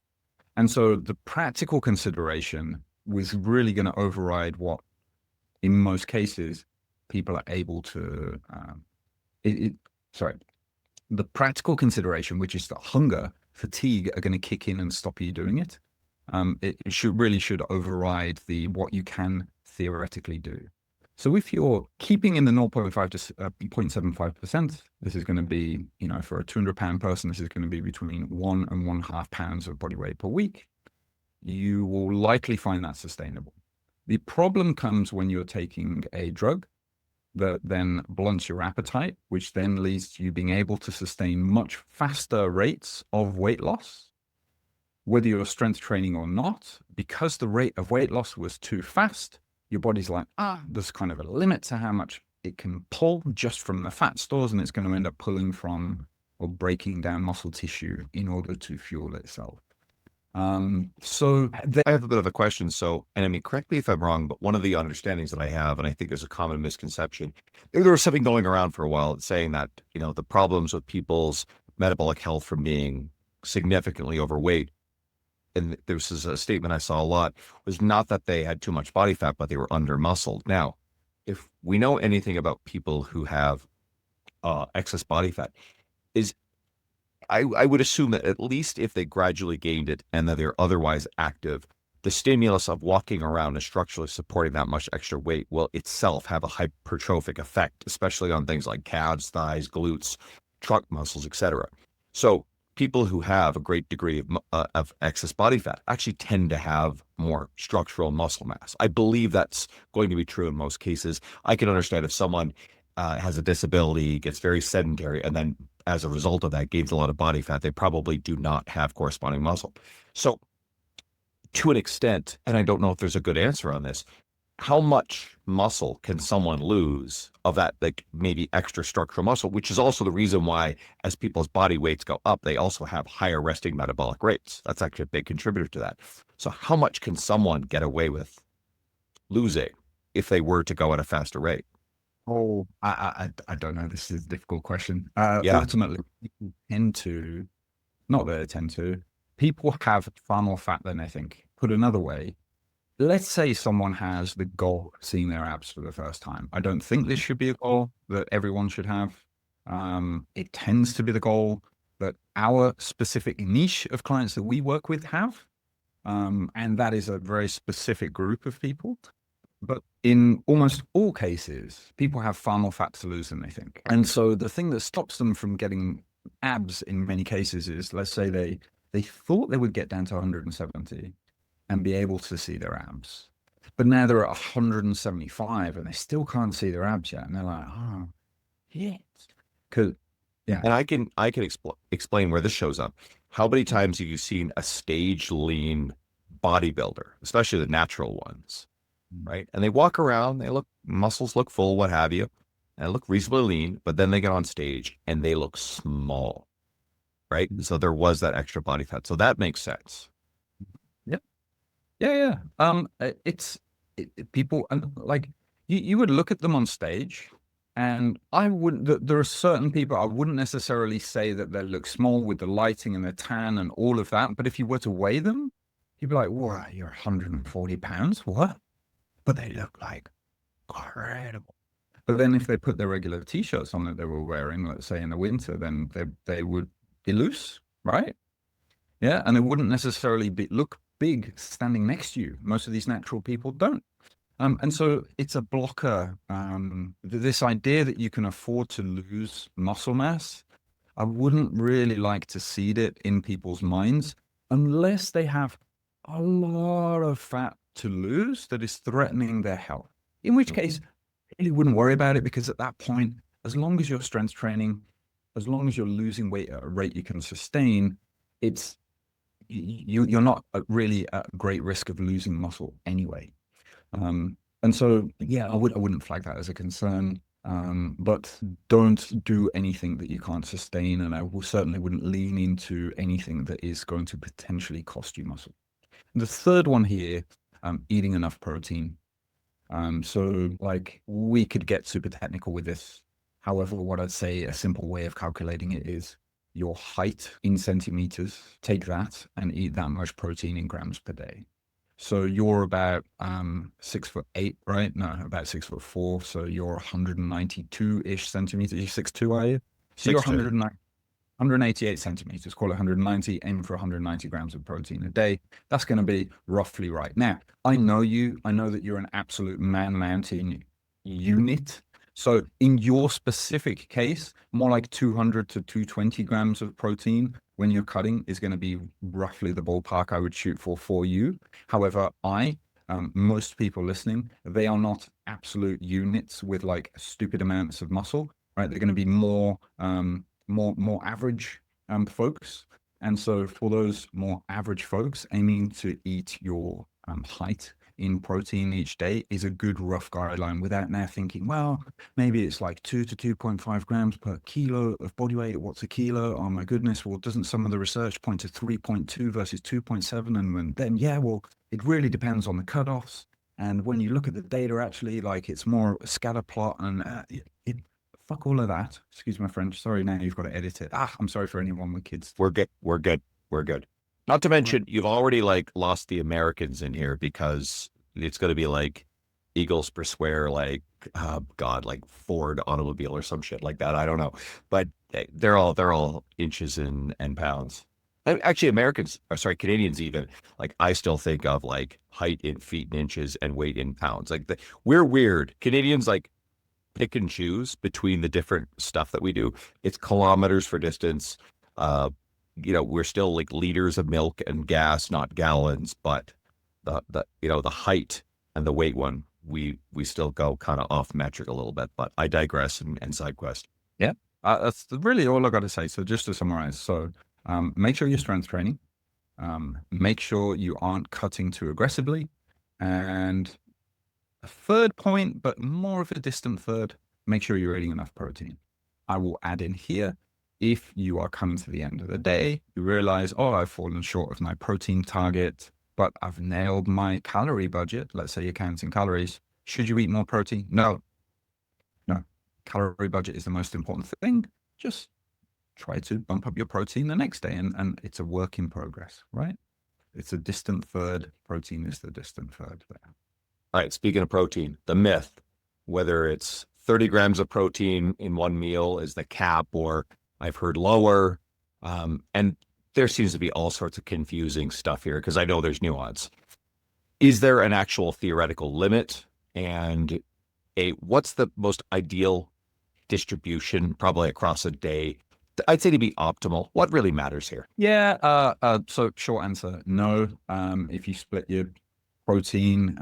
And so the practical consideration was really going to override what, in most cases, people are able to, the practical consideration, which is that hunger, fatigue are going to kick in and stop you doing it. It should override what you can theoretically do. So if you're keeping in the 0.5 to 0.75%, this is going to be, for a 200-pound person, this is going to be between 1 and 1.5 pounds of body weight per week. You will likely find that sustainable. The problem comes when you're taking a drug that then blunts your appetite, which then leads to you being able to sustain much faster rates of weight loss, whether you're strength training or not. Because the rate of weight loss was too fast, your body's like, there's kind of a limit to how much it can pull just from the fat stores, and it's going to end up pulling from or breaking down muscle tissue in order to fuel itself. So I have a bit of a question. So, and I mean, correct me if I'm wrong, but one of the understandings that I have, and I think there's a common misconception, there was something going around for a while saying that, the problems with people's metabolic health from being significantly overweight, and this is a statement I saw a lot, was not that they had too much body fat, but they were under muscled. Now, if we know anything about people who have excess body fat, I would assume that at least if they gradually gained it and that they're otherwise active, the stimulus of walking around and structurally supporting that much extra weight will itself have a hypertrophic effect, especially on things like calves, thighs, glutes, trunk muscles, etc. So people who have a great degree of excess body fat actually tend to have more structural muscle mass. I believe that's going to be true in most cases. I can understand if someone has a disability, gets very sedentary, and then as a result of that gains a lot of body fat, they probably do not have corresponding muscle. So to an extent, and I don't know if there's a good answer on this, how much muscle can someone lose of that, like maybe extra structural muscle, which is also the reason why as people's body weights go up, they also have higher resting metabolic rates. That's actually a big contributor to that. So how much can someone get away with losing if they were to go at a faster rate? Oh, I don't know. This is a difficult question. Yeah. Ultimately, people tend to, not that they tend to, people have far more fat than they think. Put another way, let's say someone has the goal of seeing their abs for the first time. I don't think this should be a goal that everyone should have. It tends to be the goal that our specific niche of clients that we work with have. And that is a very specific group of people. But in almost all cases, people have far more fat to lose than they think. And so the thing that stops them from getting abs in many cases is, let's say they thought they would get down to 170 and be able to see their abs. But now they're at 175 and they still can't see their abs yet. And they're like, oh, shit. Yeah. And I can explain where this shows up. How many times have you seen a stage lean bodybuilder, especially the natural ones, right? And they walk around, muscles look full, what have you, and look reasonably lean, but then they get on stage and they look small, right? So there was that extra body fat. So that makes sense. Yep. Yeah. People, and like you would look at them on stage, and there are certain people, I wouldn't necessarily say that they look small with the lighting and the tan and all of that. But if you were to weigh them, you'd be like, "Whoa, you're 140 pounds? What?" But they look like incredible. But then if they put their regular t-shirts on that they were wearing, let's say in the winter, then they would be loose, right? Yeah, and it wouldn't necessarily look big standing next to you. Most of these natural people don't. And so it's a blocker. This idea that you can afford to lose muscle mass, I wouldn't really like to seed it in people's minds unless they have a lot of fat to lose that is threatening their health. In which case, I really wouldn't worry about it, because at that point, as long as you're strength training, as long as you're losing weight at a rate you can sustain, you're not really at great risk of losing muscle anyway. And so, yeah, I wouldn't flag that as a concern. But don't do anything that you can't sustain, and I certainly wouldn't lean into anything that is going to potentially cost you muscle. And the third one here, eating enough protein. So like we could get super technical with this. However, what I'd say a simple way of calculating it is your height in centimeters. Take that and eat that much protein in grams per day. So you're about 6'8", right? No, about 6'4". So you're 192-ish centimeters. You're 6'2", are you? So you're 188 centimeters, call it 190, aim for 190 grams of protein a day. That's going to be roughly right. Now, I know that you're an absolute man-mountain unit. So in your specific case, more like 200 to 220 grams of protein when you're cutting is going to be roughly the ballpark I would shoot for you. However, most people listening, they are not absolute units with like stupid amounts of muscle, right? They're going to be more average folks. And so for those more average folks aiming to eat your height, in protein each day is a good rough guideline without now thinking, well, maybe it's like 2 to 2.5 grams per kilo of body weight. What's a kilo? Oh my goodness. Well, doesn't some of the research point to 3.2 versus 2.7? And then, yeah, well, it really depends on the cutoffs. And when you look at the data, actually, like it's more a scatter plot and fuck all of that. Excuse my French. Sorry, now you've got to edit it. I'm sorry for anyone with kids. We're good. We're good. We're good. Not to mention, you've already like lost the Americans in here because it's going to be like Eagles per square, like God, like Ford automobile or some shit like that. I don't know, but they're all inches and pounds. Actually, Americans, or sorry, Canadians even, like I still think of like height in feet and inches and weight in pounds. Like we're weird. Canadians like pick and choose between the different stuff that we do. It's kilometers for distance. We're still like liters of milk and gas, not gallons, but the height and the weight one, we still go kind of off metric a little bit, but I digress and side quest. Yeah. That's really all I got to say. So just to summarize, make sure you're strength training, make sure you aren't cutting too aggressively. And a third point, but more of a distant third, make sure you're eating enough protein. I will add in here, if you are coming to the end of the day, you realize, I've fallen short of my protein target, but I've nailed my calorie budget. Let's say you're counting calories. Should you eat more protein? No. Calorie budget is the most important thing. Just try to bump up your protein the next day. And it's a work in progress, right? It's a distant third. Protein is the distant third there. All right. Speaking of protein, the myth, whether it's 30 grams of protein in one meal is the cap, or I've heard lower. And there seems to be all sorts of confusing stuff here because I know there's nuance. Is there an actual theoretical limit? And what's the most ideal distribution probably across a day? I'd say to be optimal. What really matters here? Yeah. So short answer, no. If you split your protein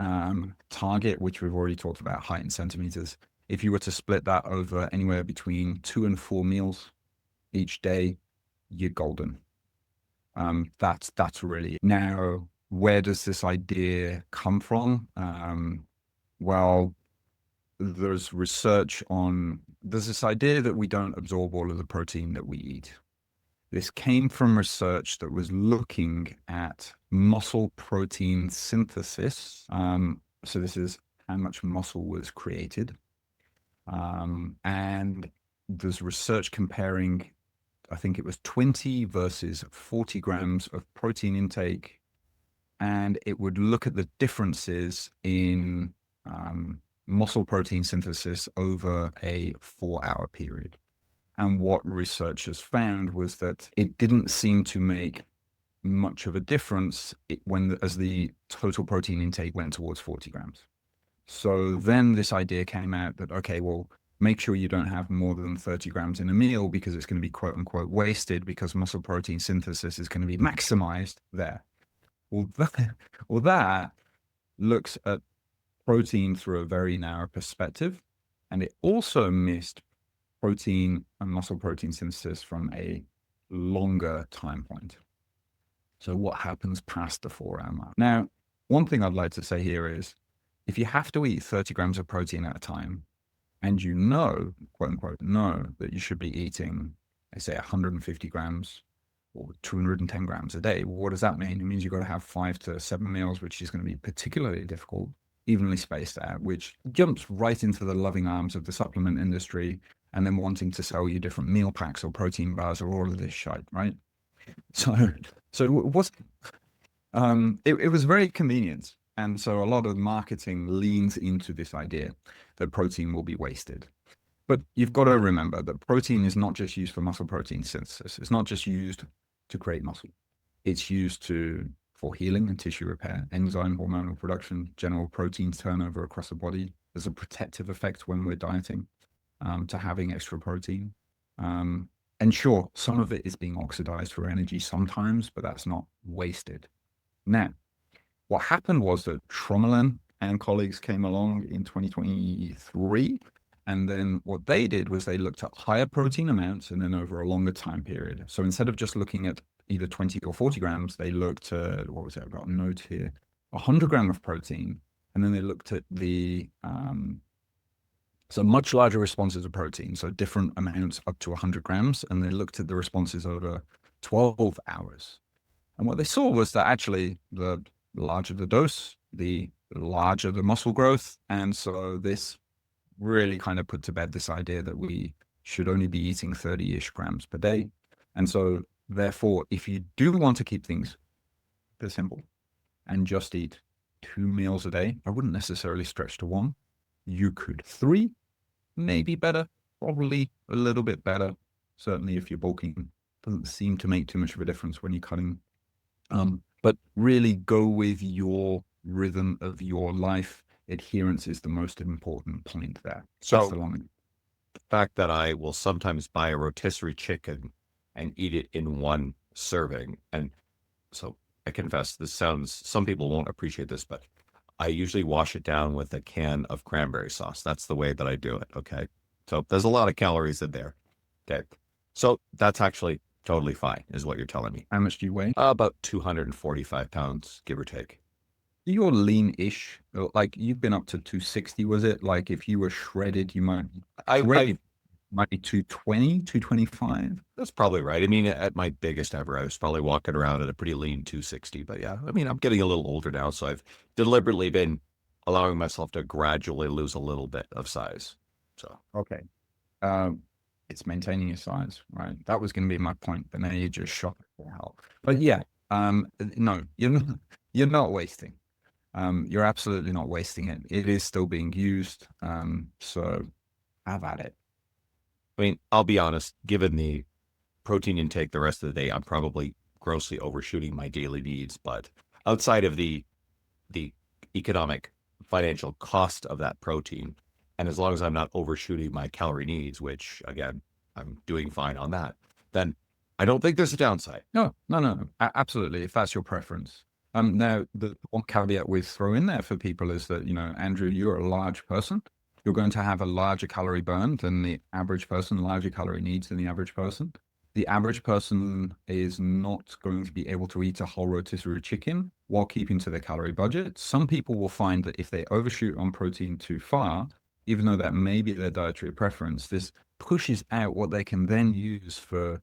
target, which we've already talked about, height in centimeters, if you were to split that over anywhere between 2 and 4 meals each day, you're golden. That's really it. Now, where does this idea come from? Well, there's this idea that we don't absorb all of the protein that we eat. This came from research that was looking at muscle protein synthesis. So this is how much muscle was created. And there's research comparing, I think it was 20 versus 40 grams of protein intake. And it would look at the differences in muscle protein synthesis over a 4-hour period. And what researchers found was that it didn't seem to make much of a difference as the total protein intake went towards 40 grams. So then this idea came out that, okay, well, make sure you don't have more than 30 grams in a meal because it's going to be quote unquote wasted because muscle protein synthesis is going to be maximized there. Well, that looks at protein through a very narrow perspective. And it also missed protein and muscle protein synthesis from a longer time point. So what happens past the 4-hour mark? Now, one thing I'd like to say here is, if you have to eat 30 grams of protein at a time, and you know, quote unquote, know that you should be eating, I say 150 grams or 210 grams a day, well, what does that mean? It means you've got to have 5 to 7 meals, which is going to be particularly difficult, evenly spaced out, which jumps right into the loving arms of the supplement industry and then wanting to sell you different meal packs or protein bars or all of this shit, right? So what's, it was very convenient. And so a lot of marketing leans into this idea that protein will be wasted. But you've got to remember that protein is not just used for muscle protein synthesis. It's not just used to create muscle. It's used for healing and tissue repair, enzyme, hormonal production, general protein turnover across the body. There's a protective effect when we're dieting to having extra protein. And sure, some of it is being oxidized for energy sometimes, but that's not wasted. Now, what happened was that Tromelin and colleagues came along in 2023. And then what they did was they looked at higher protein amounts and then over a longer time period. So instead of just looking at either 20 or 40 grams, they looked at, what was it? I've got a note here, 100 grams of protein And then they looked at the so much larger responses of protein, so different amounts up to 100 grams, and they looked at the responses over 12 hours. And what they saw was that actually the larger the dose, the larger the muscle growth. And so this really kind of put to bed this idea that we should only be eating 30-ish grams per day. And so therefore, if you do want to keep things simple and just eat 2 meals a day, I wouldn't necessarily stretch to 1. You could 3, maybe better, probably a little bit better. Certainly if you're bulking, doesn't seem to make too much of a difference when you're cutting. But really go with your rhythm of your life. Adherence is the most important point there. So the fact that I will sometimes buy a rotisserie chicken and eat it in one serving. And so I confess, some people won't appreciate this, but I usually wash it down with a can of cranberry sauce. That's the way that I do it. Okay. So there's a lot of calories in there. Okay. So that's actually totally fine, is what you're telling me. How much do you weigh? About 245 pounds, give or take. You're lean-ish. Like you've been up to 260, was it? Like if you were shredded, you might be 220, 225. That's probably right. I mean, at my biggest ever, I was probably walking around at a pretty lean 260. But yeah, I mean, I'm getting a little older now, so I've deliberately been allowing myself to gradually lose a little bit of size. So okay, it's maintaining your size, right? That was going to be my point, but now you just shot it for help. But yeah, no, you're not wasting. You're absolutely not wasting it. It is still being used. So have at it. I mean, I'll be honest, given the protein intake the rest of the day, I'm probably grossly overshooting my daily needs. But outside of the economic financial cost of that protein, and as long as I'm not overshooting my calorie needs, which again, I'm doing fine on that, then I don't think there's a downside. No, absolutely. If that's your preference. Now, the one caveat we throw in there for people is that, Andrew, you're a large person. You're going to have a larger calorie burn than the average person, larger calorie needs than the average person. The average person is not going to be able to eat a whole rotisserie chicken while keeping to their calorie budget. Some people will find that if they overshoot on protein too far, even though that may be their dietary preference, this pushes out what they can then use for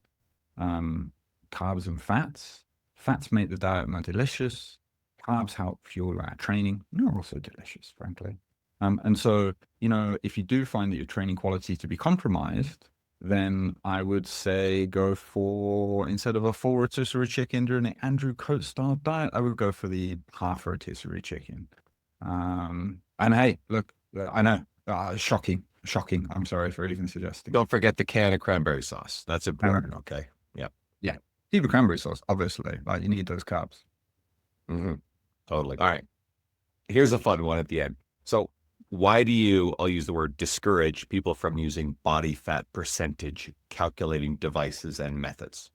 carbs and fats. Fats make the diet more delicious. Carbs help fuel our training. They're also delicious, frankly. And so, if you do find that your training quality to be compromised, then I would say go for, instead of a full rotisserie chicken during the Andrew Coates style diet, I would go for the half rotisserie chicken. And hey, look, I know, shocking. I'm sorry for even suggesting. Don't forget the can of cranberry sauce. That's important. Okay. Yep. Yeah. Even cranberry sauce, obviously. Like you need those carbs. Mm-hmm. Totally. All right. Here's a fun one at the end. So why do I'll use the word discourage people from using body fat percentage calculating devices and methods?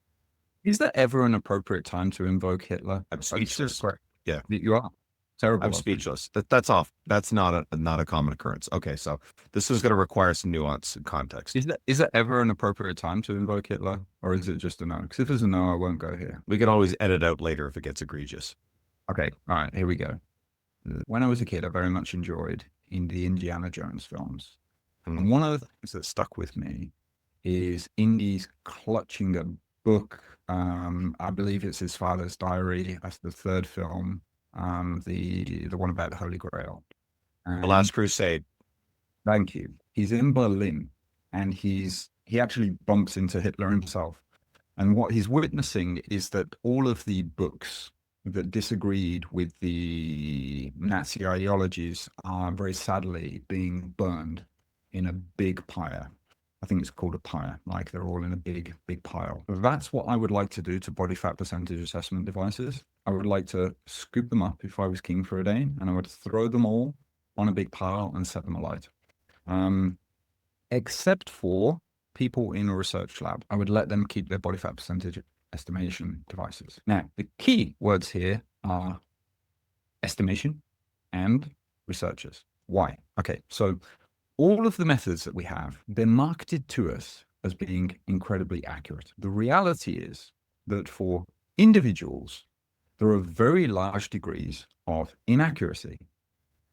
Is there ever an appropriate time to invoke Hitler? I'm speechless. Yeah. You are. Terrible. I'm speechless. That's off. That's not a common occurrence. Okay. So this is going to require some nuance and context. Is there ever an appropriate time to invoke Hitler, or is it just a no? Because if it's a no, I won't go here. We can always edit out later if it gets egregious. Okay. All right. Here we go. When I was a kid, I very much enjoyed in the Indiana Jones films. And one of the things that stuck with me is Indy's clutching a book. I believe it's his father's diary. That's the third film. The one about the Holy Grail. The Last Crusade. Thank you. He's in Berlin and he actually bumps into Hitler himself. And what he's witnessing is that all of the books that disagreed with the Nazi ideologies are very sadly being burned in a big pyre. I think it's called a pyre, like they're all in a big pile. That's what I would like to do to body fat percentage assessment devices. I would like to scoop them up if I was king for a day, and I would throw them all on a big pile and set them alight. Except for people in a research lab. I would let them keep their body fat percentage estimation devices. Now, the key words here are estimation and researchers. Why? Okay, so all of the methods that we have, they're marketed to us as being incredibly accurate. The reality is that for individuals, there are very large degrees of inaccuracy.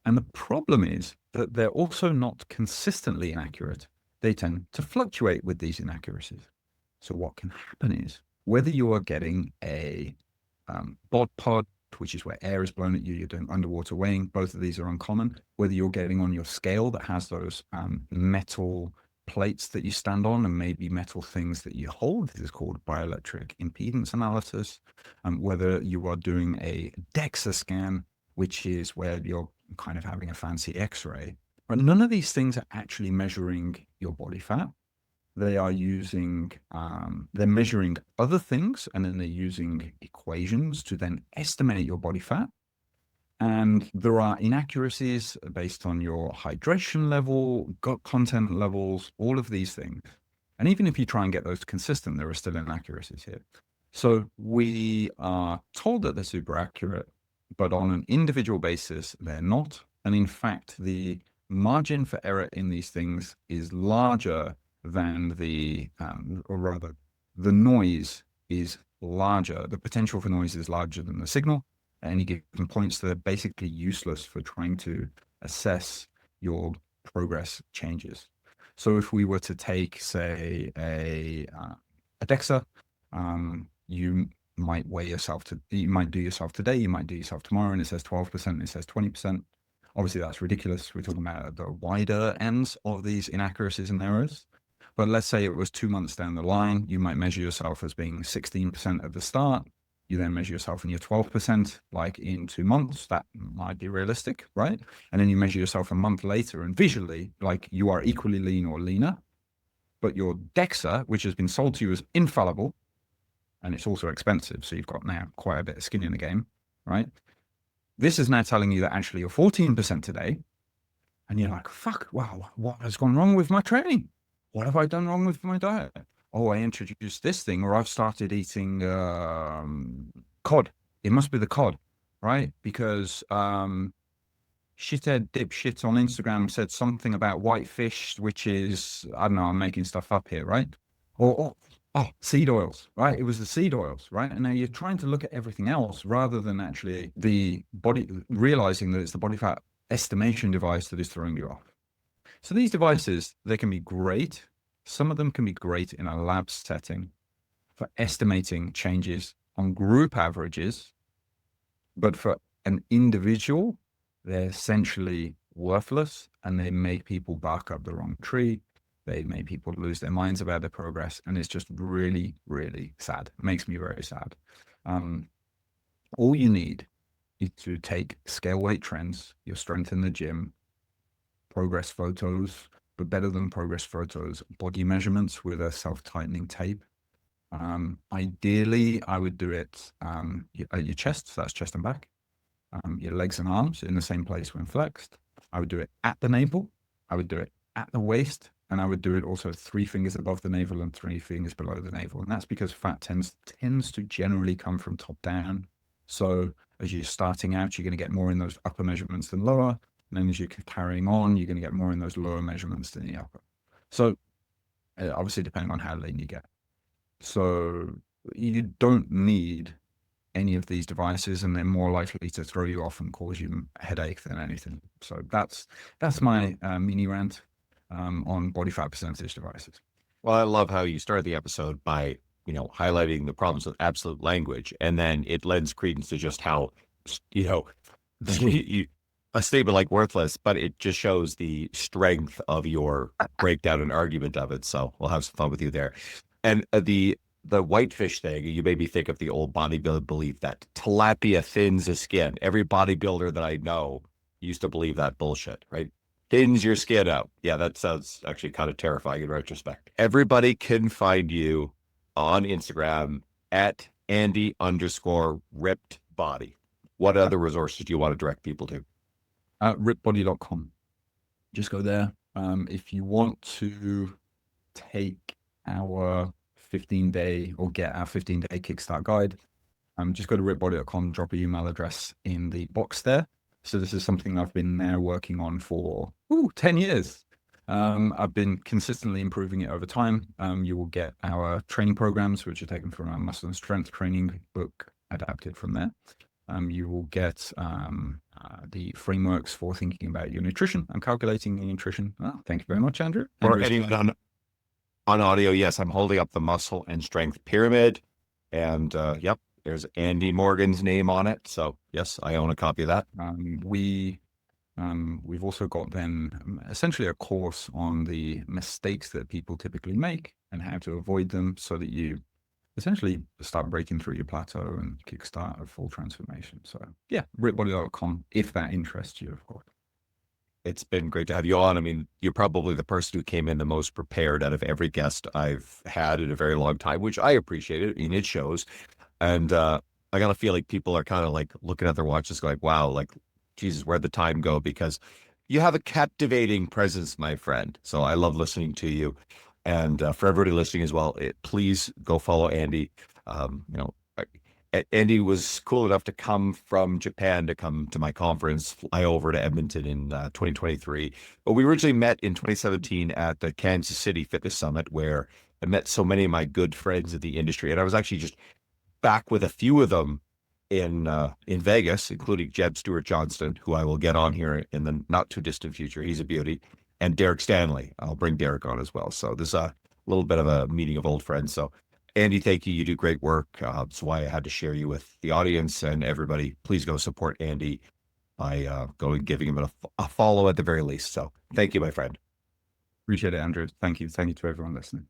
And the problem is that they're also not consistently inaccurate. They tend to fluctuate with these inaccuracies. So what can happen is whether you are getting a bod pod, which is where air is blown at you, you're doing underwater weighing, both of these are uncommon. Whether you're getting on your scale that has those metal plates that you stand on and maybe metal things that you hold, this is called bioelectric impedance analysis. Whether you are doing a DEXA scan, which is where you're kind of having a fancy x-ray, but none of these things are actually measuring your body fat. They are using, they're measuring other things, and then they're using equations to then estimate your body fat. And there are inaccuracies based on your hydration level, gut content levels, all of these things. And even if you try and get those consistent, there are still inaccuracies here. So we are told that they're super accurate, but on an individual basis, they're not. And in fact, the margin for error in these things is larger than or rather, the noise is larger. The potential for noise is larger than the signal at any given points. They're basically useless for trying to assess your progress changes. So if we were to take, say, a DEXA, you might weigh yourself you might do yourself today, you might do yourself tomorrow, and it says 12%, it says 20%. Obviously, that's ridiculous. We're talking about the wider ends of these inaccuracies and errors. But let's say it was 2 months down the line, you might measure yourself as being 16% at the start. You then measure yourself in your 12%, like in 2 months. That might be realistic, right? And then you measure yourself a month later, and visually, like you are equally lean or leaner. But your DEXA, which has been sold to you as infallible, and it's also expensive, so you've got now quite a bit of skin in the game, right? This is now telling you that actually you're 14% today, and you're like, fuck, wow, what has gone wrong with my training? What have I done wrong with my diet? Oh, I introduced this thing, or I've started eating cod. It must be the cod, right? Because shithead dipshit on Instagram said something about whitefish, which is, I don't know, I'm making stuff up here, right? Or seed oils, right? It was the seed oils, right? And now you're trying to look at everything else rather than actually the body, realizing that it's the body fat estimation device that is throwing you off. So these devices, they can be great. Some of them can be great in a lab setting for estimating changes on group averages, but for an individual, they're essentially worthless, and they make people bark up the wrong tree. They make people lose their minds about their progress, and it's just really, really sad. It makes me very sad. All you need is to take scale weight trends, your strength in the gym, progress photos, but better than progress photos, body measurements with a self-tightening tape. Ideally, I would do it at your chest, so that's chest and back, your legs and arms in the same place when flexed. I would do it at the navel. I would do it at the waist, and I would do it also 3 fingers above the navel and 3 fingers below the navel. And that's because fat tends to generally come from top down. So as you're starting out, you're going to get more in those upper measurements than lower. And then as you're carrying on, you're going to get more in those lower measurements than the upper. So obviously depending on how lean you get. So you don't need any of these devices, and they're more likely to throw you off and cause you a headache than anything. So that's my mini rant on body fat percentage devices. Well, I love how you started the episode by, highlighting the problems with absolute language, and then it lends credence to just how, a statement like worthless, but it just shows the strength of your breakdown and argument of it. So we'll have some fun with you there. And the whitefish thing, you made me think of the old bodybuilder belief that tilapia thins the skin. Every bodybuilder that I know used to believe that bullshit, right? Thins your skin out. Yeah, that sounds actually kind of terrifying in retrospect. Everybody can find you on Instagram at Andy_ripped_body. What other resources do you want to direct people to? Ripbody.com. Just go there. If you want to take our 15-day or get our 15-day kickstart guide, just go to ripbody.com, drop your email address in the box there. So this is something I've been now working on for 10 years. I've been consistently improving it over time. You will get our training programs, which are taken from our muscle and strength training book, adapted from there. you will get the frameworks for thinking about your nutrition and calculating your nutrition. Well, thank you very much, Andrew. For anyone on audio, yes, I'm holding up the muscle and strength pyramid. And yep, there's Andy Morgan's name on it. So yes, I own a copy of that. We've also got then essentially a course on the mistakes that people typically make and how to avoid them so that you essentially start breaking through your plateau and kickstart a full transformation. So yeah, ripbody.com, if that interests you, of course. It's been great to have you on. I mean, you're probably the person who came in the most prepared out of every guest I've had in a very long time, which I appreciate it. I mean, it shows. And I kind of feel like people are kind of like looking at their watches going, wow, like, Jesus, where'd the time go? Because you have a captivating presence, my friend. So I love listening to you. And for everybody listening as well, please go follow Andy. Andy was cool enough to come from Japan to come to my conference, fly over to Edmonton in 2023. But we originally met in 2017 at the Kansas City Fitness Summit, where I met so many of my good friends in the industry. And I was actually just back with a few of them in Vegas, including Jeb Stewart Johnston, who I will get on here in the not too distant future. He's a beauty. And Derek Stanley. I'll bring Derek on as well. So there's a little bit of a meeting of old friends. So Andy, thank you. You do great work. That's why I had to share you with the audience and everybody. Please go support Andy by going giving him a follow at the very least. So thank you, my friend. Appreciate it, Andrew. Thank you. Thank you to everyone listening.